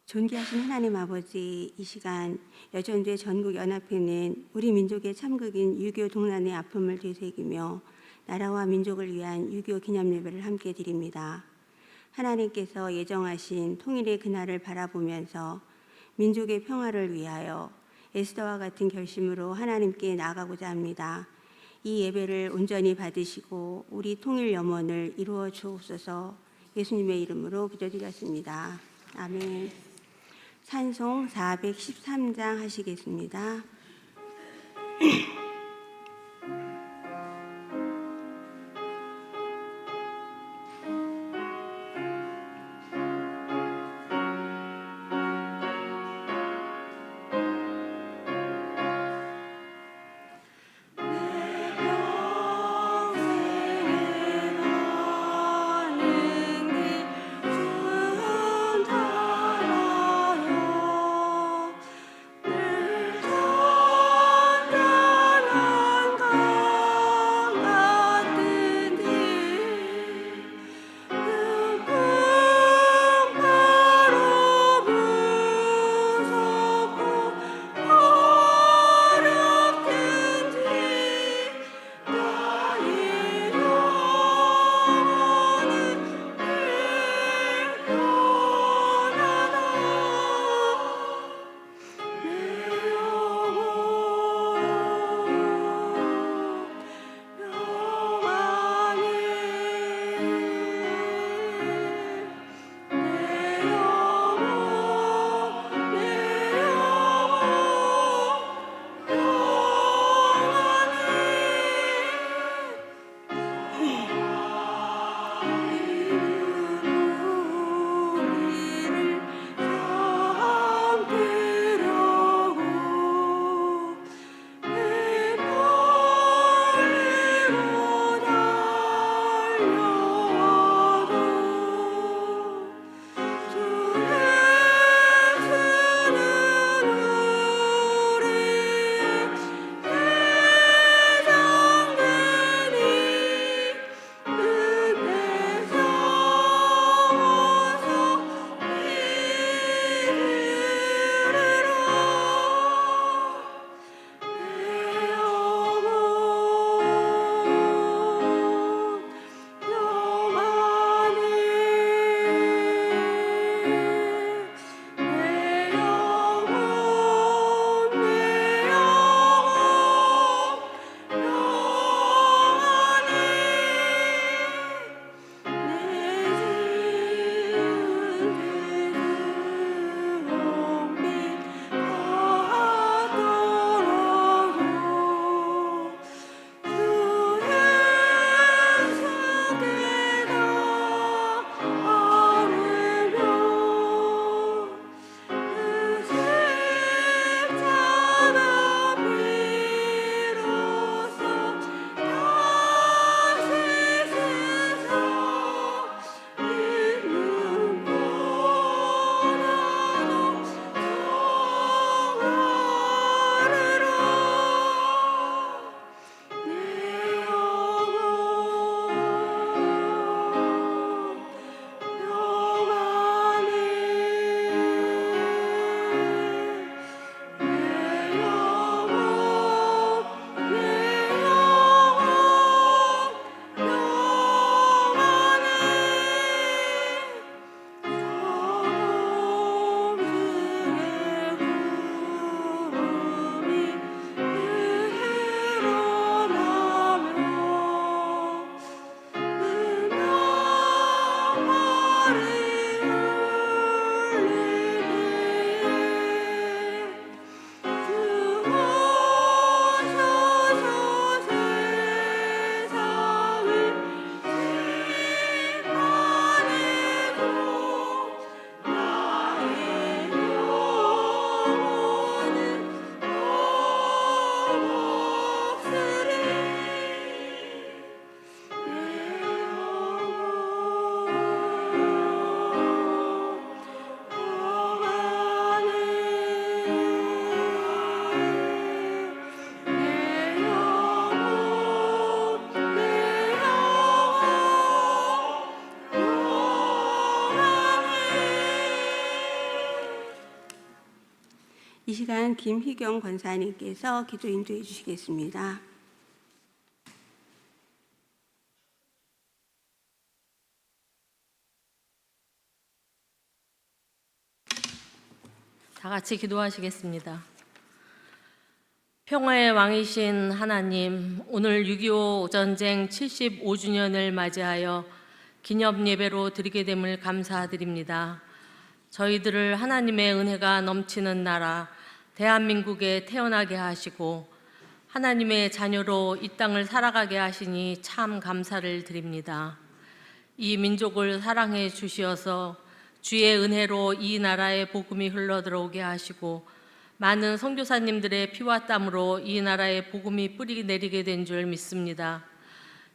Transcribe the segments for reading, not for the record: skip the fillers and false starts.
존귀하신 하나님 아버지, 이 시간 여전대 전국연합회는 우리 민족의 참극인 6.25 동란의 아픔을 되새기며 나라와 민족을 위한 6.25 기념예배를 함께 드립니다. 하나님께서 예정하신 통일의 그날을 바라보면서 민족의 평화를 위하여 에스더와 같은 결심으로 하나님께 나아가고자 합니다. 이 예배를 온전히 받으시고 우리 통일 염원을 이루어 주옵소서. 예수님의 이름으로 기도드렸습니다. 아멘. 찬송 413장 하시겠습니다. 늘 위한 김희경 권사님께서 기도 인도해 주시겠습니다. 다 같이 기도하시겠습니다. 평화의 왕이신 하나님, 오늘 6.25 전쟁 75주년을 맞이하여 기념 예배로 드리게 됨을 감사드립니다. 저희들을 하나님의 은혜가 넘치는 나라 대한민국에 태어나게 하시고 하나님의 자녀로 이 땅을 살아가게 하시니 참 감사를 드립니다. 이 민족을 사랑해 주시어서 주의 은혜로 이 나라에 복음이 흘러들어오게 하시고 많은 선교사님들의 피와 땀으로 이 나라에 복음이 뿌리 내리게 된 줄 믿습니다.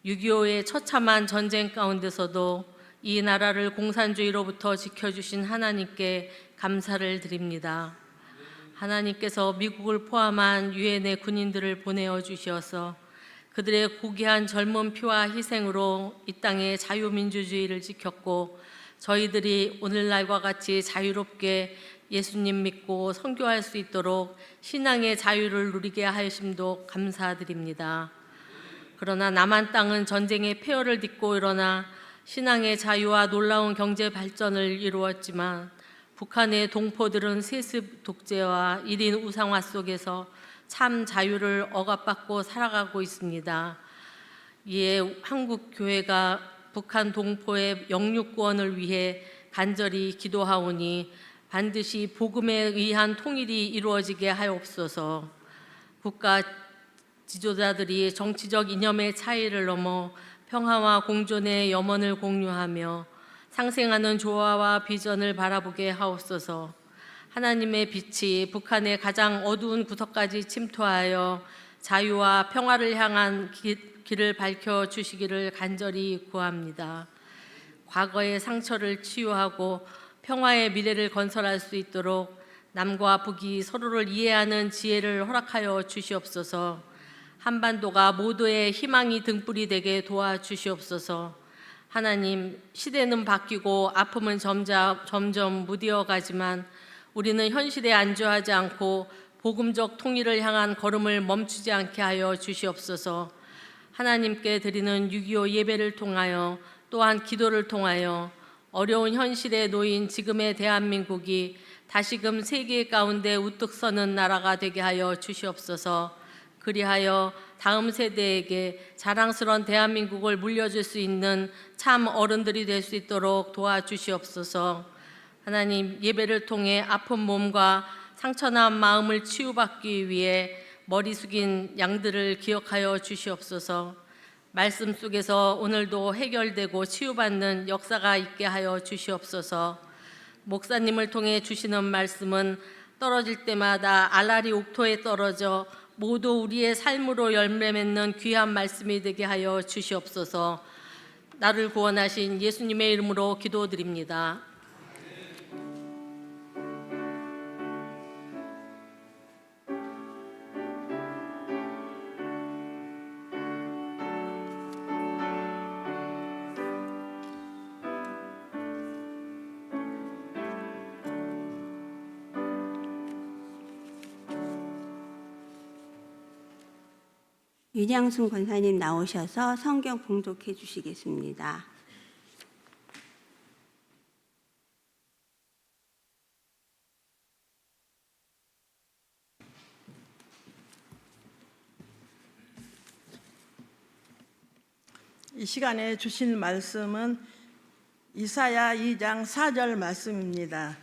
6.25의 처참한 전쟁 가운데서도 이 나라를 공산주의로부터 지켜주신 하나님께 감사를 드립니다. 하나님께서 미국을 포함한 유엔의 군인들을 보내어 주셔서 그들의 고귀한 젊은 피와 희생으로 이 땅의 자유민주주의를 지켰고 저희들이 오늘날과 같이 자유롭게 예수님 믿고 선교할 수 있도록 신앙의 자유를 누리게 하심도 감사드립니다. 그러나 남한 땅은 전쟁의 폐허를 딛고 일어나 신앙의 자유와 놀라운 경제 발전을 이루었지만 북한의 동포들은 세습 독재와 1인 우상화 속에서 참 자유를 억압받고 살아가고 있습니다. 이에 한국 교회가 북한 동포의 영유권을 위해 간절히 기도하오니 반드시 복음에 의한 통일이 이루어지게 하옵소서. 국가 지도자들이 정치적 이념의 차이를 넘어 평화와 공존의 염원을 공유하며 상생하는 조화와 비전을 바라보게 하옵소서. 하나님의 빛이 북한의 가장 어두운 구석까지 침투하여 자유와 평화를 향한 길을 밝혀주시기를 간절히 구합니다. 과거의 상처를 치유하고 평화의 미래를 건설할 수 있도록 남과 북이 서로를 이해하는 지혜를 허락하여 주시옵소서. 한반도가 모두의 희망이 등불이 되게 도와주시옵소서. 하나님, 시대는 바뀌고 아픔은 점점 무디어 가지만 우리는 현실에 안주하지 않고 복음적 통일을 향한 걸음을 멈추지 않게 하여 주시옵소서. 하나님께 드리는 6.25 예배를 통하여 또한 기도를 통하여 어려운 현실에 놓인 지금의 대한민국이 다시금 세계 가운데 우뚝 서는 나라가 되게 하여 주시옵소서. 그리하여 다음 세대에게 자랑스러운 대한민국을 물려줄 수 있는 참 어른들이 될 수 있도록 도와주시옵소서. 하나님, 예배를 통해 아픈 몸과 상처난 마음을 치유받기 위해 머리 숙인 양들을 기억하여 주시옵소서. 말씀 속에서 오늘도 해결되고 치유받는 역사가 있게 하여 주시옵소서. 목사님을 통해 주시는 말씀은 떨어질 때마다 알알이 옥토에 떨어져 모두 우리의 삶으로 열매 맺는 귀한 말씀이 되게 하여 주시옵소서. 나를 구원하신 예수님의 이름으로 기도드립니다. 윤양순 권사님 나오셔서 성경 봉독해 주시겠습니다. 이 시간에 주신 말씀은 이사야 2장 4절 말씀입니다.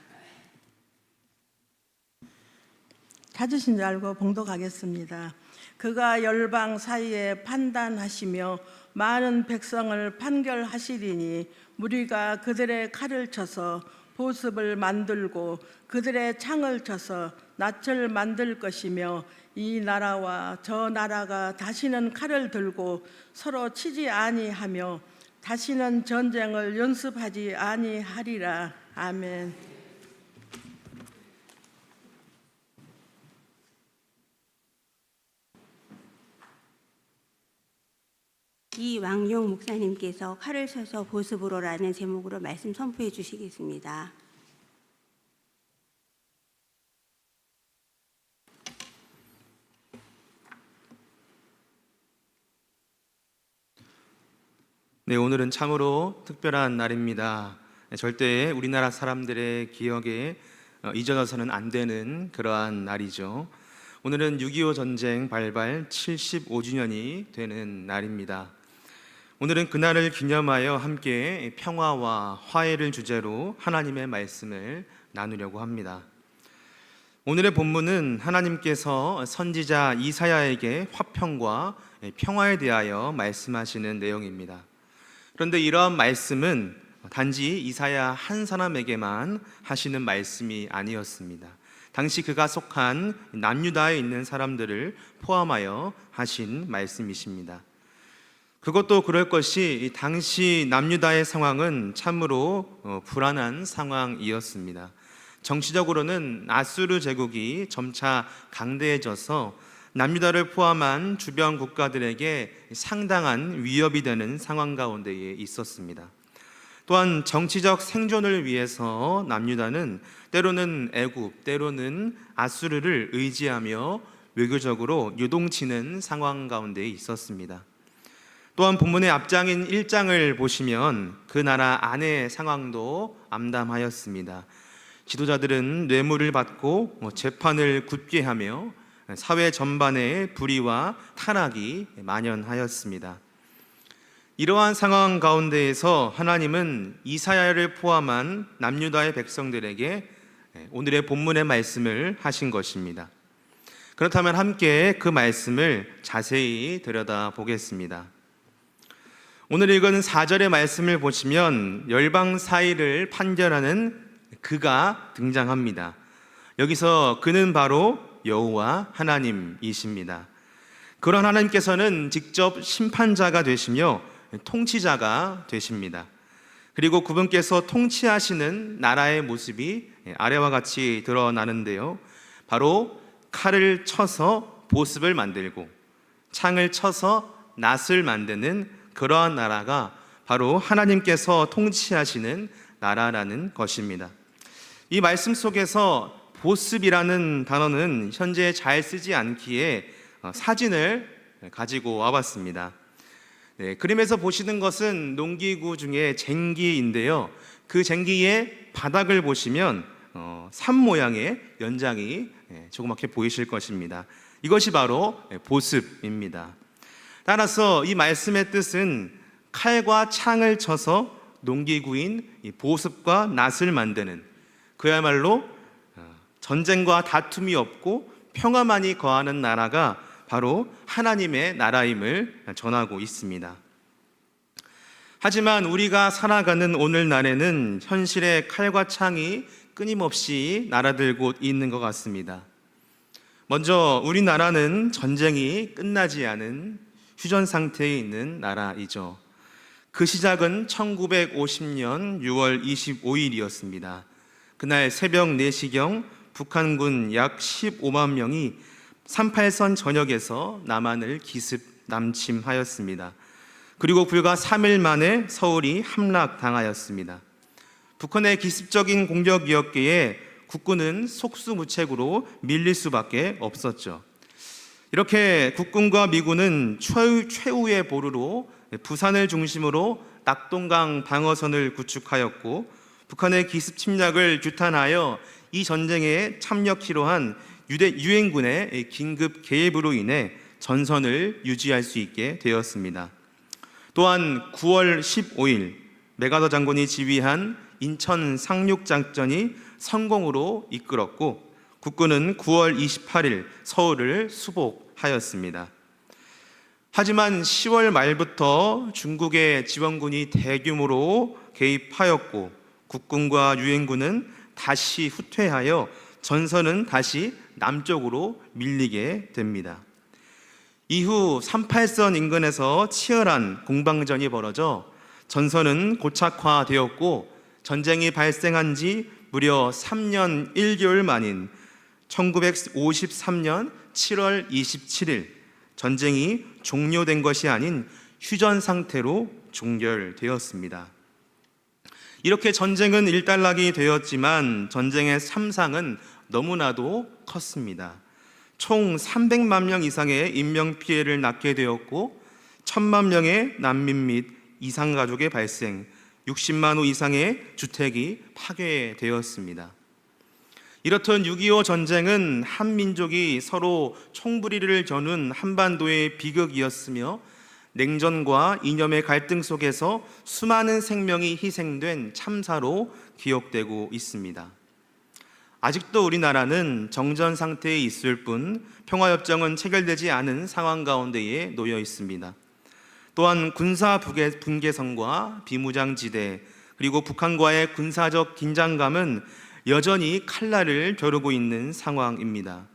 찾으신 줄 알고 봉독하겠습니다. 그가 열방 사이에 판단하시며 많은 백성을 판결하시리니 무리가 그들의 칼을 쳐서 보습을 만들고 그들의 창을 쳐서 낯을 만들 것이며 이 나라와 저 나라가 다시는 칼을 들고 서로 치지 아니하며 다시는 전쟁을 연습하지 아니하리라. 아멘. 이왕용 목사님께서 칼을 쳐서 보습으로라는 제목으로 말씀 선포해 주시겠습니다. 네, 오늘은 참으로 특별한 날입니다. 절대 우리나라 사람들의 기억에 잊어져서는 안 되는 그러한 날이죠. 오늘은 6.25 전쟁 발발 75주년이 되는 날입니다. 오늘은 그날을 기념하여 함께 평화와 화해를 주제로 하나님의 말씀을 나누려고 합니다. 오늘의 본문은 하나님께서 선지자 이사야에게 화평과 평화에 대하여 말씀하시는 내용입니다. 그런데 이러한 말씀은 단지 이사야 한 사람에게만 하시는 말씀이 아니었습니다. 당시 그가 속한 남유다에 있는 사람들을 포함하여 하신 말씀이십니다. 그것도 그럴 것이 당시 남유다의 상황은 참으로 불안한 상황이었습니다. 정치적으로는 아수르 제국이 점차 강대해져서 남유다를 포함한 주변 국가들에게 상당한 위협이 되는 상황 가운데에 있었습니다. 또한 정치적 생존을 위해서 남유다는 때로는 애굽, 때로는 아수르를 의지하며 외교적으로 요동치는 상황 가운데 있었습니다. 또한 본문의 앞장인 1장을 보시면 그 나라 안의 상황도 암담하였습니다. 지도자들은 뇌물을 받고 재판을 굳게 하며 사회 전반에 불의와 타락이 만연하였습니다. 이러한 상황 가운데에서 하나님은 이사야를 포함한 남유다의 백성들에게 오늘의 본문의 말씀을 하신 것입니다. 그렇다면 함께 그 말씀을 자세히 들여다보겠습니다. 오늘 읽은 4절의 말씀을 보시면 열방 사이를 판결하는 그가 등장합니다. 여기서 그는 바로 여호와 하나님이십니다. 그런 하나님께서는 직접 심판자가 되시며 통치자가 되십니다. 그리고 그분께서 통치하시는 나라의 모습이 아래와 같이 드러나는데요, 바로 칼을 쳐서 보습을 만들고 창을 쳐서 낫을 만드는 그러한 나라가 바로 하나님께서 통치하시는 나라라는 것입니다. 이 말씀 속에서 보습이라는 단어는 현재 잘 쓰지 않기에 사진을 가지고 와봤습니다. 네, 그림에서 보시는 것은 농기구 중에 쟁기인데요, 그 쟁기의 바닥을 보시면 산 모양의 연장이 조그맣게 보이실 것입니다. 이것이 바로 보습입니다. 따라서 이 말씀의 뜻은 칼과 창을 쳐서 농기구인 보습과 낫을 만드는, 그야말로 전쟁과 다툼이 없고 평화만이 거하는 나라가 바로 하나님의 나라임을 전하고 있습니다. 하지만 우리가 살아가는 오늘날에는 현실의 칼과 창이 끊임없이 날아들고 있는 것 같습니다. 먼저 우리나라는 전쟁이 끝나지 않은 휴전 상태에 있는 나라이죠. 그 시작은 1950년 6월 25일이었습니다. 그날 새벽 4시경 북한군 약 15만 명이 38선 전역에서 남한을 기습 남침하였습니다. 그리고 불과 3일 만에 서울이 함락당하였습니다. 북한의 기습적인 공격이었기에 국군은 속수무책으로 밀릴 수밖에 없었죠. 이렇게 국군과 미군은 최후의 보루로 부산을 중심으로 낙동강 방어선을 구축하였고, 북한의 기습 침략을 규탄하여 이 전쟁에 참여키로 한 유엔군의 긴급 개입으로 인해 전선을 유지할 수 있게 되었습니다. 또한 9월 15일 메가더 장군이 지휘한 인천 상륙작전이 성공으로 이끌었고, 국군은 9월 28일 서울을 수복하였습니다. 하지만 10월 말부터 중국의 지원군이 대규모로 개입하였고, 국군과 유엔군은 다시 후퇴하여 전선은 다시 남쪽으로 밀리게 됩니다. 이후 38선 인근에서 치열한 공방전이 벌어져 전선은 고착화되었고, 전쟁이 발생한 지 무려 3년 1개월 만인 1953년 7월 27일 전쟁이 종료된 것이 아닌 휴전 상태로 종결되었습니다. 이렇게 전쟁은 일단락이 되었지만 전쟁의 참상은 너무나도 컸습니다. 총 300만 명 이상의 인명피해를 낳게 되었고 1000만 명의 난민 및 이상 가족의 발생, 60만 호 이상의 주택이 파괴되었습니다. 이렇던 6.25 전쟁은 한 민족이 서로 총부리를 겨눈 한반도의 비극이었으며 냉전과 이념의 갈등 속에서 수많은 생명이 희생된 참사로 기억되고 있습니다. 아직도 우리나라는 정전 상태에 있을 뿐 평화협정은 체결되지 않은 상황 가운데에 놓여 있습니다. 또한 군사 분계선과 비무장지대 그리고 북한과의 군사적 긴장감은 여전히 칼날을 겨루고 있는 상황입니다.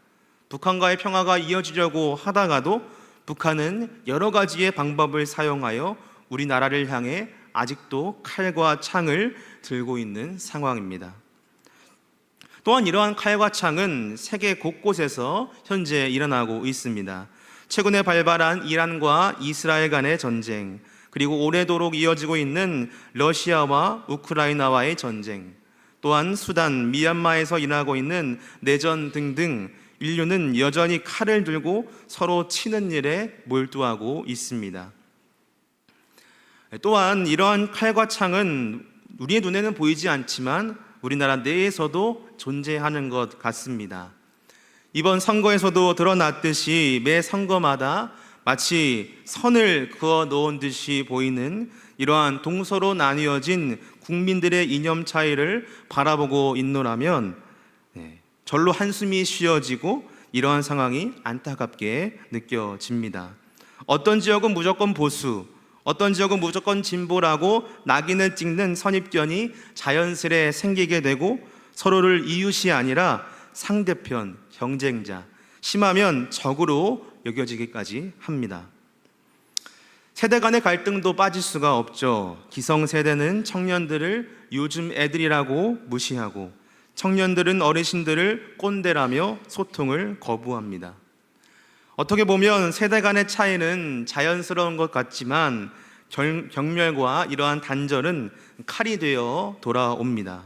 북한과의 평화가 이어지려고 하다가도 북한은 여러 가지의 방법을 사용하여 우리나라를 향해 아직도 칼과 창을 들고 있는 상황입니다. 또한 이러한 칼과 창은 세계 곳곳에서 현재 일어나고 있습니다. 최근에 발발한 이란과 이스라엘 간의 전쟁, 그리고 오래도록 이어지고 있는 러시아와 우크라이나와의 전쟁, 또한 수단, 미얀마에서 일어나고 있는 내전 등등 인류는 여전히 칼을 들고 서로 치는 일에 몰두하고 있습니다. 또한 이러한 칼과 창은 우리의 눈에는 보이지 않지만 우리나라 내에서도 존재하는 것 같습니다. 이번 선거에서도 드러났듯이 매 선거마다 마치 선을 그어 놓은 듯이 보이는 이러한 동서로 나뉘어진 국민들의 이념 차이를 바라보고 있노라면 절로 한숨이 쉬어지고 이러한 상황이 안타깝게 느껴집니다. 어떤 지역은 무조건 보수, 어떤 지역은 무조건 진보라고 낙인을 찍는 선입견이 자연스레 생기게 되고 서로를 이웃이 아니라 상대편, 경쟁자, 심하면 적으로 여겨지기까지 합니다. 세대 간의 갈등도 빠질 수가 없죠. 기성세대는 청년들을 요즘 애들이라고 무시하고 청년들은 어르신들을 꼰대라며 소통을 거부합니다. 어떻게 보면 세대 간의 차이는 자연스러운 것 같지만 경멸과 이러한 단절은 칼이 되어 돌아옵니다.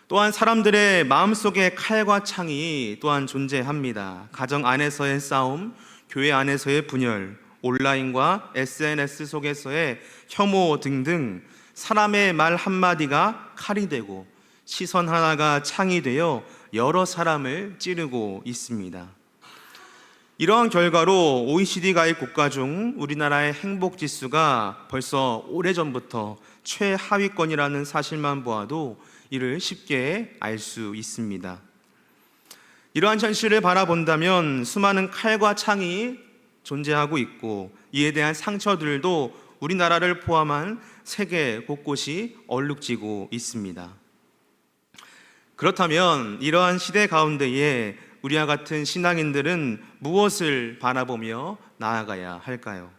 또한 사람들의 마음속에 칼과 창이 또한 존재합니다. 가정 안에서의 싸움, 교회 안에서의 분열, 온라인과 SNS 속에서의 혐오 등등 사람의 말 한마디가 칼이 되고 시선 하나가 창이 되어 여러 사람을 찌르고 있습니다. 이러한 결과로 OECD 가입 국가 중 우리나라의 행복 지수가 벌써 오래전부터 최하위권이라는 사실만 보아도 이를 쉽게 알 수 있습니다. 이러한 현실을 바라본다면 수많은 칼과 창이 존재하고 있고 이에 대한 상처들도 우리나라를 포함한 세계 곳곳이 얼룩지고 있습니다. 그렇다면 이러한 시대 가운데에 우리와 같은 신앙인들은 무엇을 바라보며 나아가야 할까요?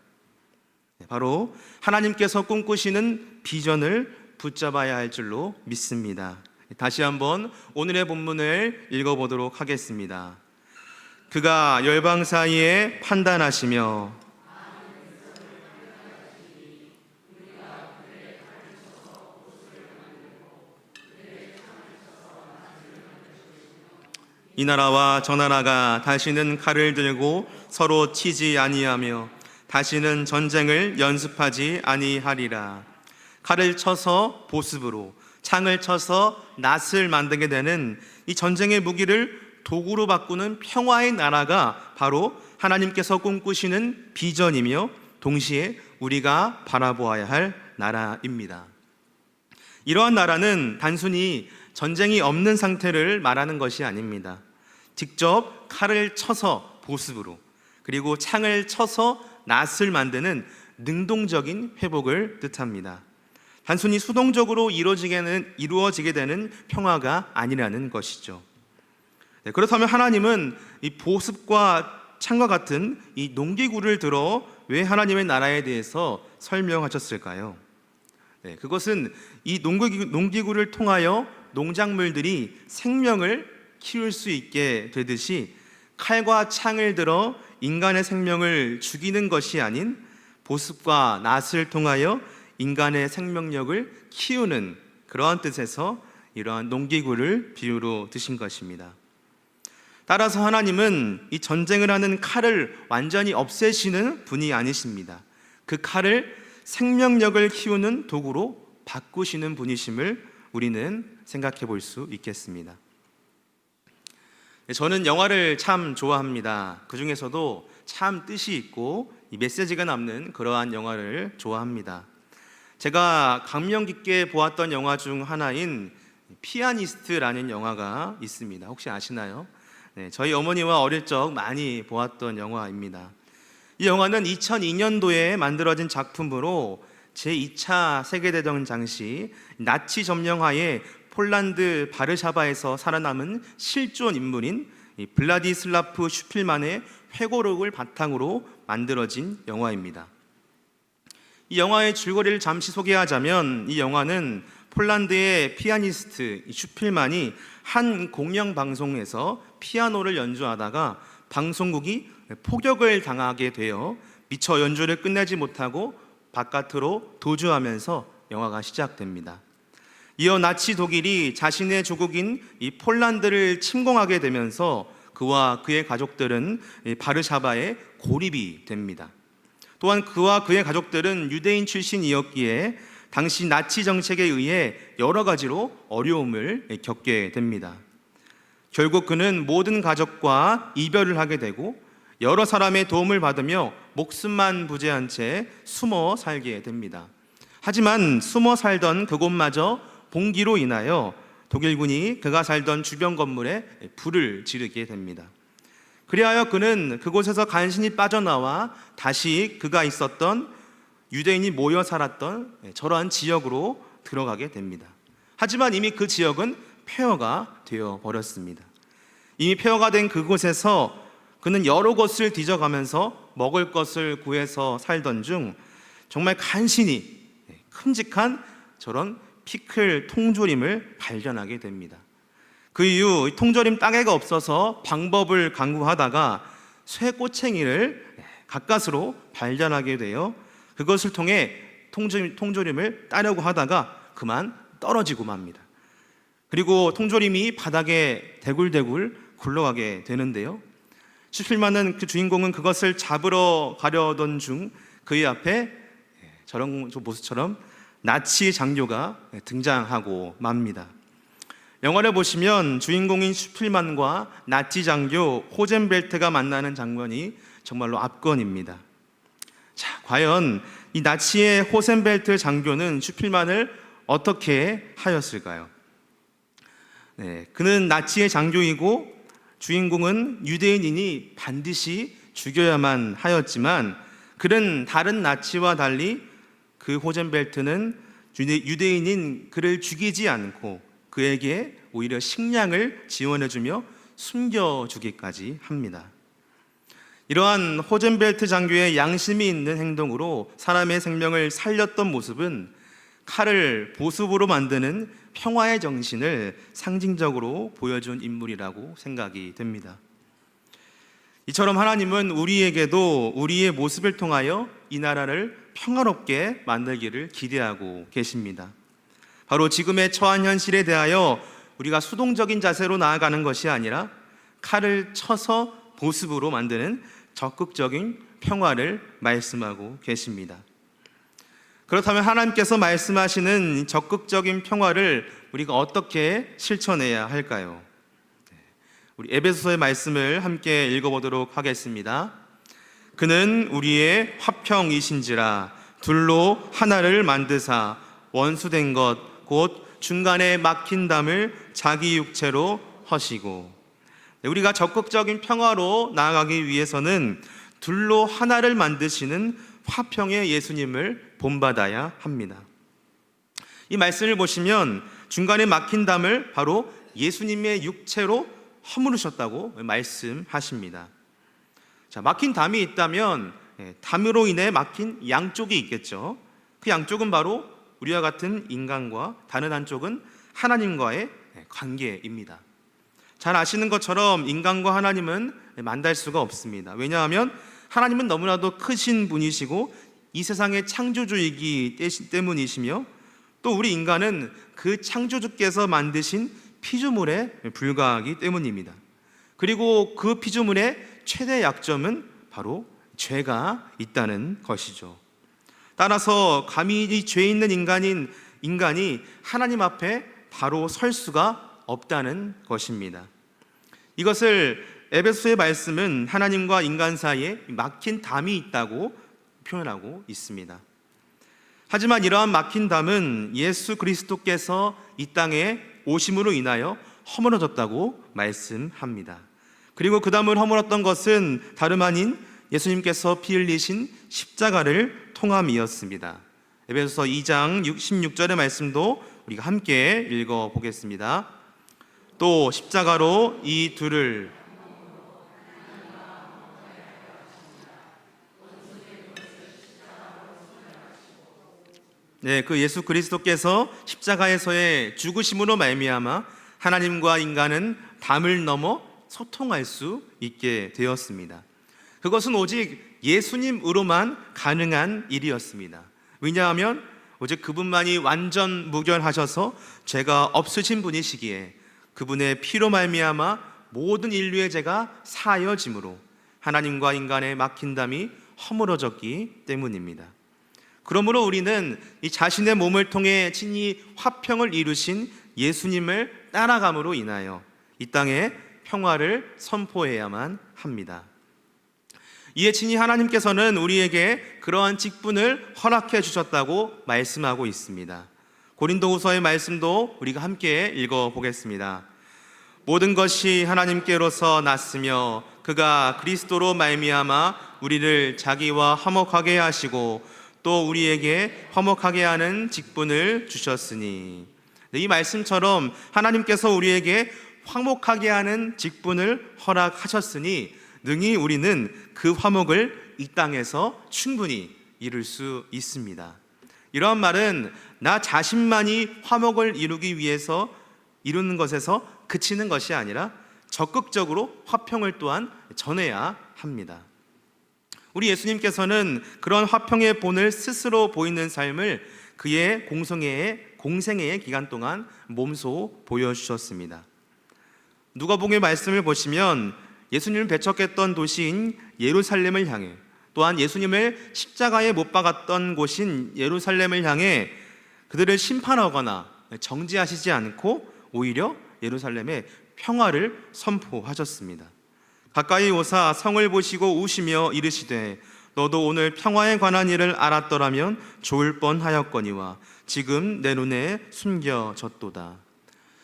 바로 하나님께서 꿈꾸시는 비전을 붙잡아야 할 줄로 믿습니다. 다시 한번 오늘의 본문을 읽어보도록 하겠습니다. 그가 열방 사이에 판단하시며 이 나라와 저 나라가 다시는 칼을 들고 서로 치지 아니하며 다시는 전쟁을 연습하지 아니하리라. 칼을 쳐서 보습으로, 창을 쳐서 낫을 만들게 되는 이 전쟁의 무기를 도구로 바꾸는 평화의 나라가 바로 하나님께서 꿈꾸시는 비전이며 동시에 우리가 바라보아야 할 나라입니다. 이러한 나라는 단순히 전쟁이 없는 상태를 말하는 것이 아닙니다. 직접 칼을 쳐서 보습으로 그리고 창을 쳐서 낫을 만드는 능동적인 회복을 뜻합니다. 단순히 수동적으로 이루어지게 되는 평화가 아니라는 것이죠. 그렇다면 하나님은 이 보습과 창과 같은 이 농기구를 들어 왜 하나님의 나라에 대해서 설명하셨을까요? 그것은 이 농기구를 통하여 농작물들이 생명을 키울 수 있게 되듯이 칼과 창을 들어 인간의 생명을 죽이는 것이 아닌 보습과 낫을 통하여 인간의 생명력을 키우는 그러한 뜻에서 이러한 농기구를 비유로 드신 것입니다. 따라서 하나님은 이 전쟁을 하는 칼을 완전히 없애시는 분이 아니십니다. 그 칼을 생명력을 키우는 도구로 바꾸시는 분이심을 우리는 생각해 볼 수 있겠습니다. 저는 영화를 참 좋아합니다. 그 중에서도 참 뜻이 있고 이 메시지가 남는 그러한 영화를 좋아합니다. 제가 감명 깊게 보았던 영화 중 하나인 피아니스트라는 영화가 있습니다. 혹시 아시나요? 네, 저희 어머니와 어릴 적 많이 보았던 영화입니다. 이 영화는 2002년도에 만들어진 작품으로 제2차 세계대전 당시 나치 점령하에 폴란드 바르샤바에서 살아남은 실존 인물인 블라디슬라프 슈필만의 회고록을 바탕으로 만들어진 영화입니다. 이 영화의 줄거리를 잠시 소개하자면 이 영화는 폴란드의 피아니스트 슈필만이 한 공영방송에서 피아노를 연주하다가 방송국이 폭격을 당하게 되어 미처 연주를 끝내지 못하고 바깥으로 도주하면서 영화가 시작됩니다. 이어 나치 독일이 자신의 조국인 이 폴란드를 침공하게 되면서 그와 그의 가족들은 바르샤바에 고립이 됩니다. 또한 그와 그의 가족들은 유대인 출신이었기에 당시 나치 정책에 의해 여러 가지로 어려움을 겪게 됩니다. 결국 그는 모든 가족과 이별을 하게 되고 여러 사람의 도움을 받으며 목숨만 부재한 채 숨어 살게 됩니다. 하지만 숨어 살던 그곳마저 봉기로 인하여 독일군이 그가 살던 주변 건물에 불을 지르게 됩니다. 그리하여 그는 그곳에서 간신히 빠져나와 다시 그가 있었던 유대인이 모여 살았던 저러한 지역으로 들어가게 됩니다. 하지만 이미 그 지역은 폐허가 되어 버렸습니다. 이미 폐허가 된 그곳에서 그는 여러 곳을 뒤져가면서 먹을 것을 구해서 살던 중 정말 간신히 큼직한 저런 피클 통조림을 발견하게 됩니다. 그 이후 통조림 따개가 없어서 방법을 강구하다가 쇠 꼬챙이를 가까스로 발견하게 되어 그것을 통해 통조림을 따려고 하다가 그만 떨어지고 맙니다. 그리고 통조림이 바닥에 대굴대굴 굴러가게 되는데요. 슈필만은 그 주인공은 그것을 잡으러 가려던 중 그의 앞에 저런 모습처럼 나치 장교가 등장하고 맙니다. 영화를 보시면 주인공인 슈필만과 나치 장교 호젠벨트가 만나는 장면이 정말로 압권입니다. 자, 과연 이 나치의 호젠벨트 장교는 슈필만을 어떻게 하였을까요? 네, 그는 나치의 장교이고 주인공은 유대인이니 반드시 죽여야만 하였지만 그는 다른 나치와 달리 그 호젠벨트는 유대인인 그를 죽이지 않고 그에게 오히려 식량을 지원해주며 숨겨주기까지 합니다. 이러한 호젠벨트 장교의 양심이 있는 행동으로 사람의 생명을 살렸던 모습은 칼을 보습으로 만드는 평화의 정신을 상징적으로 보여준 인물이라고 생각이 됩니다. 이처럼 하나님은 우리에게도 우리의 모습을 통하여 이 나라를 평화롭게 만들기를 기대하고 계십니다. 바로 지금의 처한 현실에 대하여 우리가 수동적인 자세로 나아가는 것이 아니라 칼을 쳐서 보습으로 만드는 적극적인 평화를 말씀하고 계십니다. 그렇다면 하나님께서 말씀하시는 적극적인 평화를 우리가 어떻게 실천해야 할까요? 우리 에베소서의 말씀을 함께 읽어보도록 하겠습니다. 그는 우리의 화평이신지라 둘로 하나를 만드사 원수된 것 곧 중간에 막힌 담을 자기 육체로 허시고. 우리가 적극적인 평화로 나아가기 위해서는 둘로 하나를 만드시는 화평의 예수님을 본받아야 합니다. 이 말씀을 보시면 중간에 막힌 담을 바로 예수님의 육체로 허물으셨다고 말씀하십니다. 자, 막힌 담이 있다면 담으로 인해 막힌 양쪽이 있겠죠. 그 양쪽은 바로 우리와 같은 인간과 다른 한쪽은 하나님과의 관계입니다. 잘 아시는 것처럼 인간과 하나님은 만날 수가 없습니다. 왜냐하면 하나님은 너무나도 크신 분이시고 이 세상의 창조주이기 때문이시며 또 우리 인간은 그 창조주께서 만드신 피조물에 불과하기 때문입니다. 그리고 그 피조물의 최대 약점은 바로 죄가 있다는 것이죠. 따라서 감히 이 죄 있는 인간이 하나님 앞에 바로 설 수가 없다는 것입니다. 이것을 에베소의 말씀은 하나님과 인간 사이에 막힌 담이 있다고 표현하고 있습니다. 하지만 이러한 막힌 담은 예수 그리스도께서 이 땅에 오심으로 인하여 허물어졌다고 말씀합니다. 그리고 그 담을 허물었던 것은 다름 아닌 예수님께서 피 흘리신 십자가를 통함이었습니다. 에베소서 2장 16절의 말씀도 우리가 함께 읽어보겠습니다. 또 십자가로 이 둘을 그 예수 그리스도께서 십자가에서의 죽으심으로 말미암아 하나님과 인간은 담을 넘어 소통할 수 있게 되었습니다. 그것은 오직 예수님으로만 가능한 일이었습니다. 왜냐하면 오직 그분만이 완전 무결하셔서 죄가 없으신 분이시기에 그분의 피로 말미암아 모든 인류의 죄가 사하여짐으로 하나님과 인간의 막힌 담이 허물어졌기 때문입니다. 그러므로 우리는 이 자신의 몸을 통해 친히 화평을 이루신 예수님을 따라감으로 인하여 이 땅에 평화를 선포해야만 합니다. 이에 친히 하나님께서는 우리에게 그러한 직분을 허락해 주셨다고 말씀하고 있습니다. 고린도후서의 말씀도 우리가 함께 읽어보겠습니다. 모든 것이 하나님께로서 났으며 그가 그리스도로 말미암아 우리를 자기와 화목하게 하시고 또 우리에게 화목하게 하는 직분을 주셨으니, 이 말씀처럼 하나님께서 우리에게 화목하게 하는 직분을 허락하셨으니 능히 우리는 그 화목을 이 땅에서 충분히 이룰 수 있습니다. 이러한 말은 나 자신만이 화목을 이루기 위해서 이루는 것에서 그치는 것이 아니라 적극적으로 화평을 또한 전해야 합니다. 우리 예수님께서는 그런 화평의 본을 스스로 보이는 삶을 그의 공생애의 기간 동안 몸소 보여주셨습니다. 누가복음의 말씀을 보시면 예수님을 배척했던 도시인 예루살렘을 향해, 또한 예수님을 십자가에 못 박았던 곳인 예루살렘을 향해 그들을 심판하거나 정죄하시지 않고 오히려 예루살렘에 평화를 선포하셨습니다. 가까이 오사 성을 보시고 우시며 이르시되 너도 오늘 평화에 관한 일을 알았더라면 좋을 뻔하였거니와 지금 내 눈에 숨겨졌도다.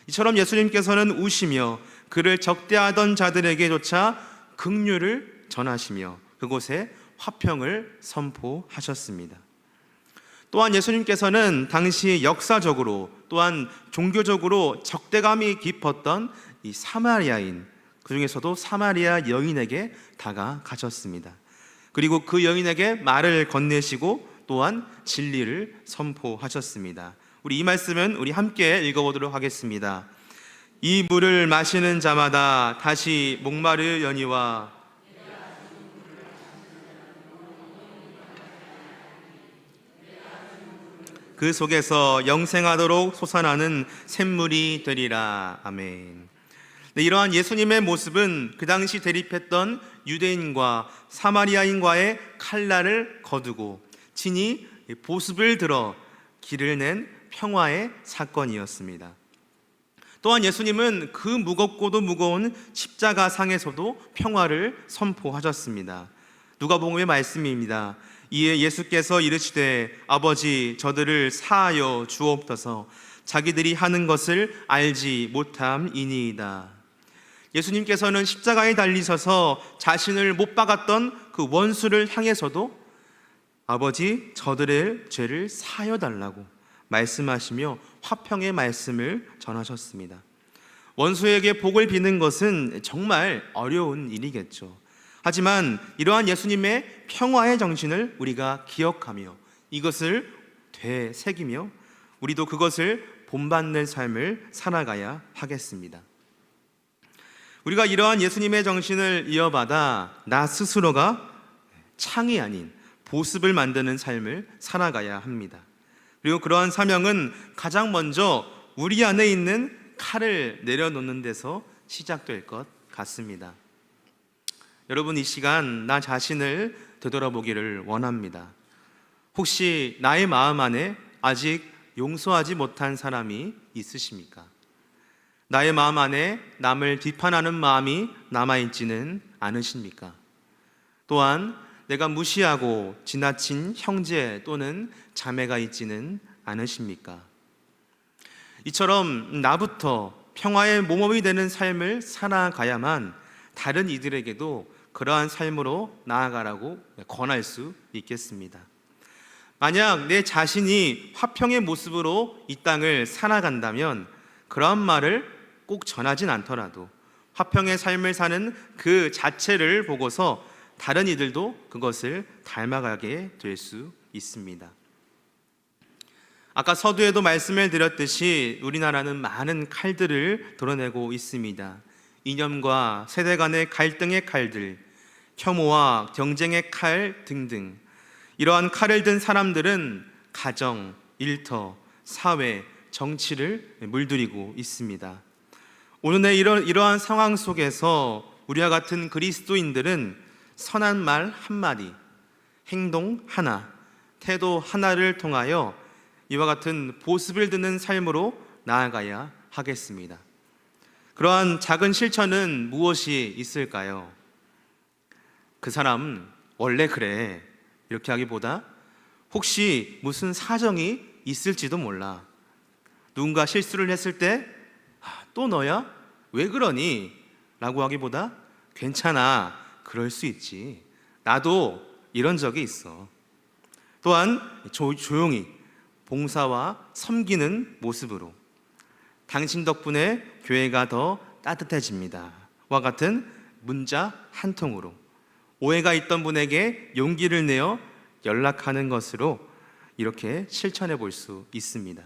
이처럼 예수님께서는 우시며 그를 적대하던 자들에게조차 긍휼을 전하시며 그곳에 화평을 선포하셨습니다. 또한 예수님께서는 당시 역사적으로 또한 종교적으로 적대감이 깊었던 이 사마리아인, 그 중에서도 사마리아 여인에게 다가가셨습니다. 그리고 그 여인에게 말을 건네시고 또한 진리를 선포하셨습니다. 우리 이 말씀은 우리 함께 읽어보도록 하겠습니다. 이 물을 마시는 자마다 다시 목마르려니와 그 속에서 영생하도록 솟아나는 샘물이 되리라. 아멘. 이러한 예수님의 모습은 그 당시 대립했던 유대인과 사마리아인과의 칼날을 거두고 친히 보습을 들어 길을 낸 평화의 사건이었습니다. 또한 예수님은 그 무겁고도 무거운 십자가 상에서도 평화를 선포하셨습니다. 누가복음의 말씀입니다. 이에 예수께서 이르시되 아버지 저들을 사하여 주옵소서 자기들이 하는 것을 알지 못함이니이다. 예수님께서는 십자가에 달리셔서 자신을 못 박았던 그 원수를 향해서도 아버지 저들의 죄를 사하여 달라고 말씀하시며 화평의 말씀을 전하셨습니다. 원수에게 복을 비는 것은 정말 어려운 일이겠죠. 하지만 이러한 예수님의 평화의 정신을 우리가 기억하며 이것을 되새기며 우리도 그것을 본받는 삶을 살아가야 하겠습니다. 우리가 이러한 예수님의 정신을 이어받아 나 스스로가 창이 아닌 보습을 만드는 삶을 살아가야 합니다. 그리고 그러한 사명은 가장 먼저 우리 안에 있는 칼을 내려놓는 데서 시작될 것 같습니다. 여러분, 이 시간 나 자신을 되돌아보기를 원합니다. 혹시 나의 마음 안에 아직 용서하지 못한 사람이 있으십니까? 나의 마음 안에 남을 비판하는 마음이 남아있지는 않으십니까? 또한 내가 무시하고 지나친 형제 또는 자매가 있지는 않으십니까? 이처럼 나부터 평화의 모범이 되는 삶을 살아가야만 다른 이들에게도 그러한 삶으로 나아가라고 권할 수 있겠습니다. 만약 내 자신이 화평의 모습으로 이 땅을 살아간다면 그러한 말을 꼭 전하진 않더라도 화평의 삶을 사는 그 자체를 보고서 다른 이들도 그것을 닮아가게 될 수 있습니다. 아까 서두에도 말씀을 드렸듯이 우리나라는 많은 칼들을 드러내고 있습니다. 이념과 세대 간의 갈등의 칼들, 혐오와 경쟁의 칼 등등. 이러한 칼을 든 사람들은 가정, 일터, 사회, 정치를 물들이고 있습니다. 오늘의 이러한 상황 속에서 우리와 같은 그리스도인들은 선한 말 한마디, 행동 하나, 태도 하나를 통하여 이와 같은 보습을 드는 삶으로 나아가야 하겠습니다. 그러한 작은 실천은 무엇이 있을까요? 그 사람 원래 그래 이렇게 하기보다 혹시 무슨 사정이 있을지도 몰라. 누군가 실수를 했을 때 또 너야? 왜 그러니? 라고 하기보다 괜찮아, 그럴 수 있지. 나도 이런 적이 있어. 또한 조용히 봉사와 섬기는 모습으로 당신 덕분에 교회가 더 따뜻해집니다 와 같은 문자 한 통으로 오해가 있던 분에게 용기를 내어 연락하는 것으로 이렇게 실천해 볼 수 있습니다.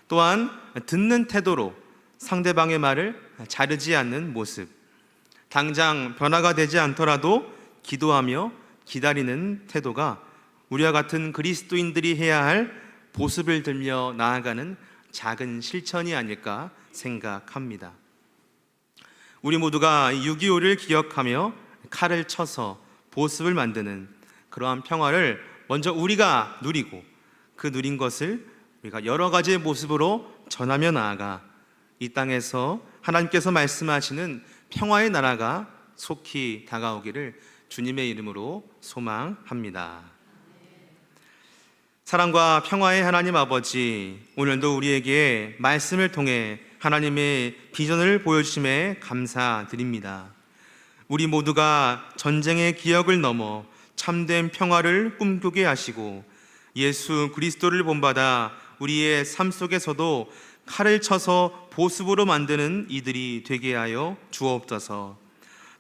또한 듣는 태도로 상대방의 말을 자르지 않는 모습, 당장 변화가 되지 않더라도 기도하며 기다리는 태도가 우리와 같은 그리스도인들이 해야 할 보습을 들며 나아가는 작은 실천이 아닐까 생각합니다. 우리 모두가 6.25를 기억하며 칼을 쳐서 보습을 만드는 그러한 평화를 먼저 우리가 누리고 그 누린 것을 우리가 여러 가지의 모습으로 전하며 나아가 이 땅에서 하나님께서 말씀하시는 평화의 나라가 속히 다가오기를 주님의 이름으로 소망합니다. 사랑과 평화의 하나님 아버지, 오늘도 우리에게 말씀을 통해 하나님의 비전을 보여주심에 감사드립니다. 우리 모두가 전쟁의 기억을 넘어 참된 평화를 꿈꾸게 하시고 예수 그리스도를 본받아 우리의 삶 속에서도 칼을 쳐서 보습으로 만드는 이들이 되게 하여 주옵소서.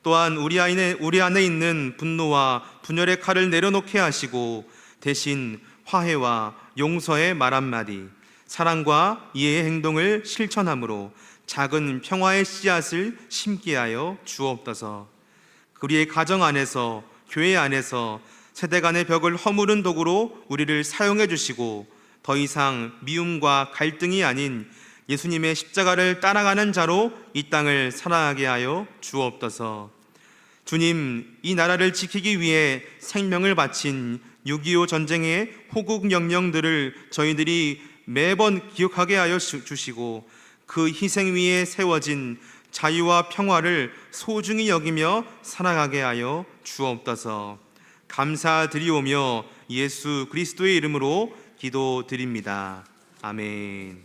또한 우리 안에 있는 분노와 분열의 칼을 내려놓게 하시고 대신 화해와 용서의 말 한마디, 사랑과 이해의 행동을 실천함으로 작은 평화의 씨앗을 심게 하여 주옵소서. 우리의 가정 안에서, 교회 안에서 세대 간의 벽을 허무는 도구로 우리를 사용해 주시고 더 이상 미움과 갈등이 아닌 예수님의 십자가를 따라가는 자로 이 땅을 살아가게 하여 주옵소서. 주님, 이 나라를 지키기 위해 생명을 바친 6.25 전쟁의 호국 영령들을 저희들이 매번 기억하게 하여 주시고 그 희생 위에 세워진 자유와 평화를 소중히 여기며 살아가게 하여 주옵소서. 감사드리오며 예수 그리스도의 이름으로 기도드립니다. 아멘.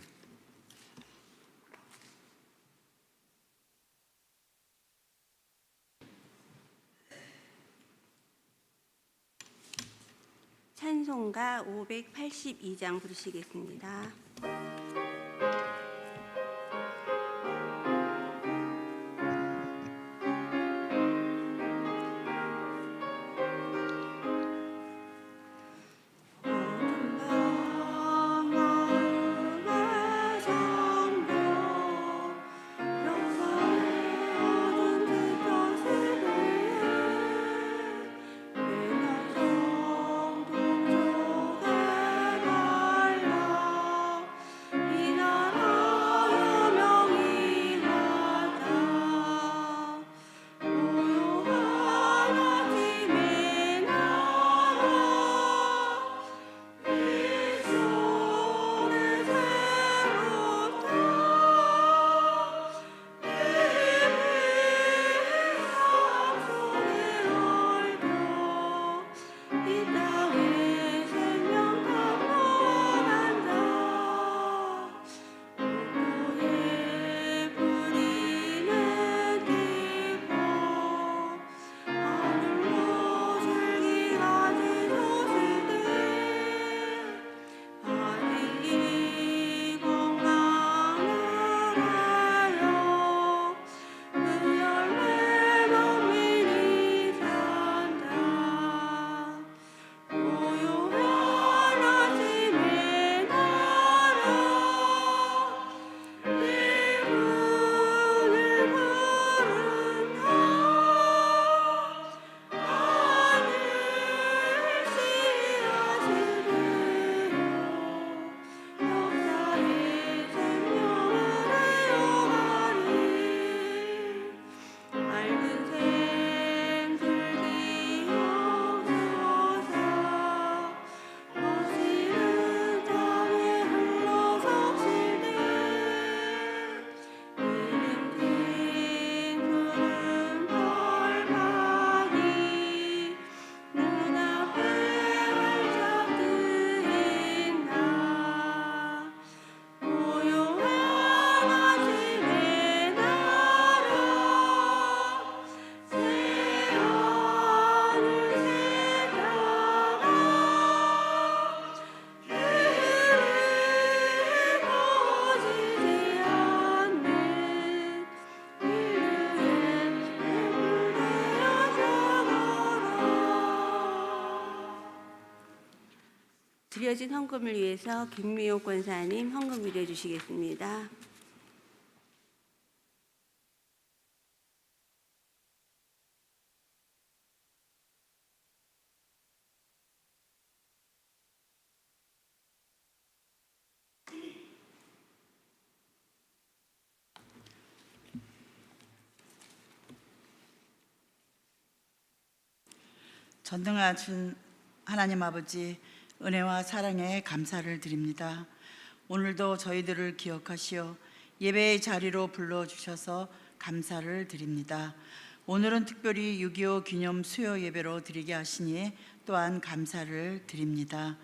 찬송가 582장 부르시겠습니다. 드려진 헌금을 위해서 김미호 권사님 헌금 기도해 주시겠습니다. 전능하신 하나님 아버지, 은혜와 사랑에 감사를 드립니다. 오늘도 저희들을 기억하시어 예배의 자리로 불러주셔서 감사를 드립니다. 오늘은 특별히 6.25 기념 수요 예배로 드리게 하시니 또한 감사를 드립니다.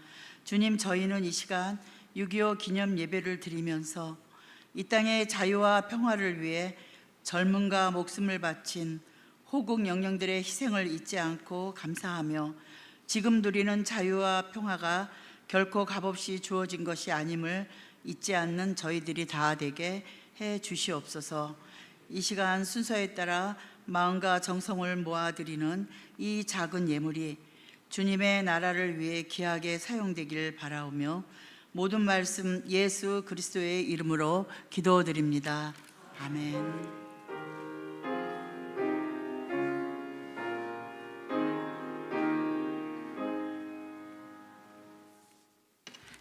주님, 저희는 이 시간 6.25 기념 예배를 드리면서 이 땅의 자유와 평화를 위해 젊음과 목숨을 바친 호국 영령들의 희생을 잊지 않고 감사하며 지금 누리는 자유와 평화가 결코 값없이 주어진 것이 아님을 잊지 않는 저희들이 다 되게 해 주시옵소서. 이 시간 순서에 따라 마음과 정성을 모아드리는 이 작은 예물이 주님의 나라를 위해 귀하게 사용되길 바라오며 모든 말씀 예수 그리스도의 이름으로 기도드립니다. 아멘.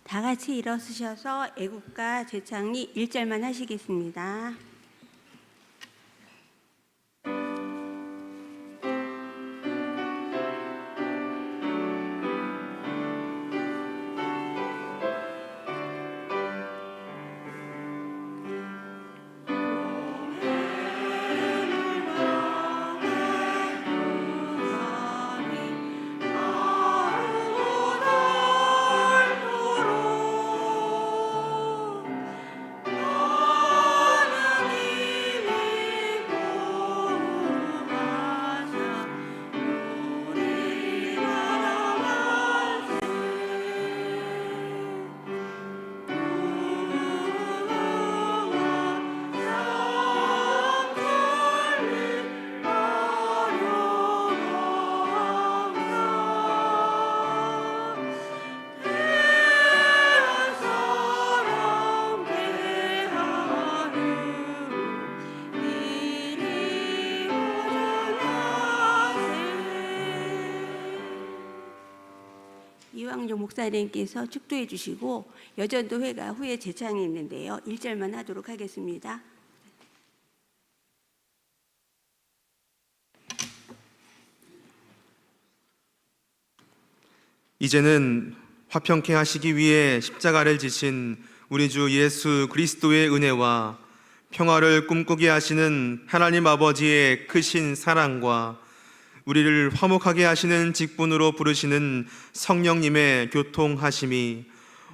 다 같이 일어서셔서 애국가 제창리 1절만 하시겠습니다. 이왕종 목사님께서 축도해 주시고 여전도 회가 후에 제창이 있는데요. 1절만 하도록 하겠습니다. 이제는 화평케 하시기 위해 십자가를 지신 우리 주 예수 그리스도의 은혜와 평화를 꿈꾸게 하시는 하나님 아버지의 크신 사랑과 우리를 화목하게 하시는 직분으로 부르시는 성령님의 교통하심이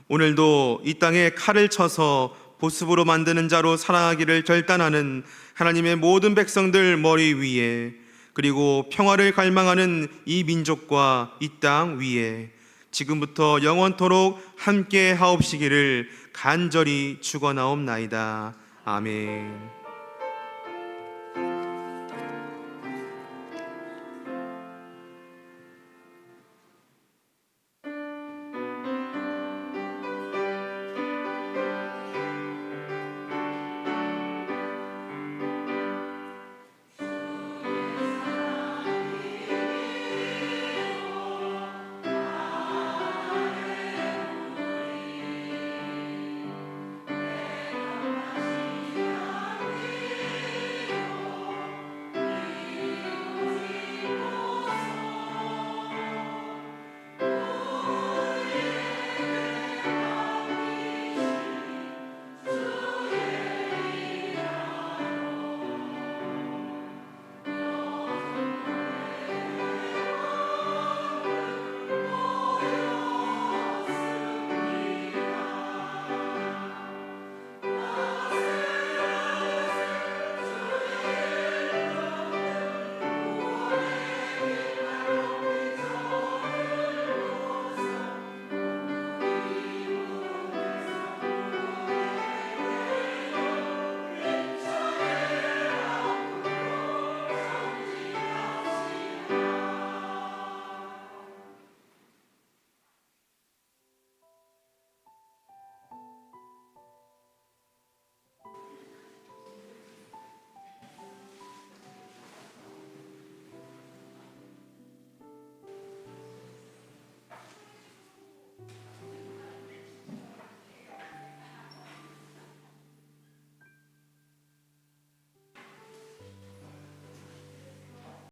오늘도 이 땅에 칼을 쳐서 보습으로 만드는 자로 살아가기를 결단하는 하나님의 모든 백성들 머리 위에, 그리고 평화를 갈망하는 이 민족과 이 땅 위에 지금부터 영원토록 함께 하옵시기를 간절히 축원하옵나이다. 아멘.